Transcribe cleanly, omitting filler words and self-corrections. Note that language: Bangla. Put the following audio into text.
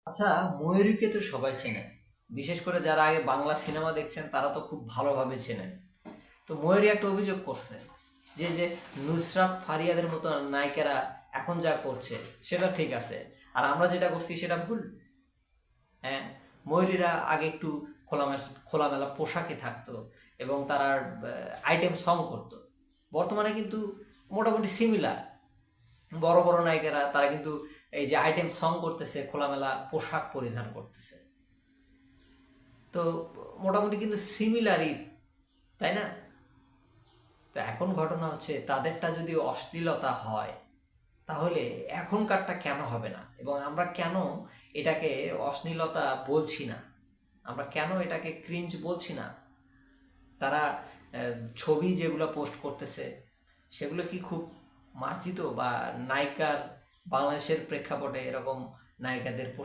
আচ্ছা, ময়ূরীকে তো সবাই চেনে। বিশেষ করে যারা আগে বাংলা সিনেমা দেখছেন তারা তো খুব ভালোভাবে চেনেন। তো ময়ূরী একটা অভিযোগ করছে যে নুসরাত ফারিয়াদের মতো নায়িকারা এখন যা করছে সেটা ঠিক আছে, আর আমরা যেটা করছি সেটা ভুল। হ্যাঁ, ময়ূরীরা আগে একটু খোলামেলা পোশাকে থাকতো এবং তারা আইটেম সং করতো। বর্তমানে কিন্তু মোটামুটি সিমিলার। বড় বড় নায়িকারা তারা কিন্তু এই যে আইটেম সং করতেছে, খোলামেলা পোশাক পরিধান করতেছে। তো মোটামুটি কিন্তু সিমিলারই, তাই না? তো এখন ঘটনা হচ্ছে তাদেরটা যদি অশ্লীলতা হয় তাহলে এখনকারটা কেন হবে না, এবং আমরা কেন এটাকে অশ্লীলতা বলছি না, আমরা কেন এটাকে ক্রিঞ্জ বলছি না? তারা ছবি যেগুলো পোস্ট করতেছে সেগুলো কি খুব মার্জিত, বা নায়িকার বাংলাদেশের প্রেক্ষাপটে এরকম নায়িকাদের পোশাক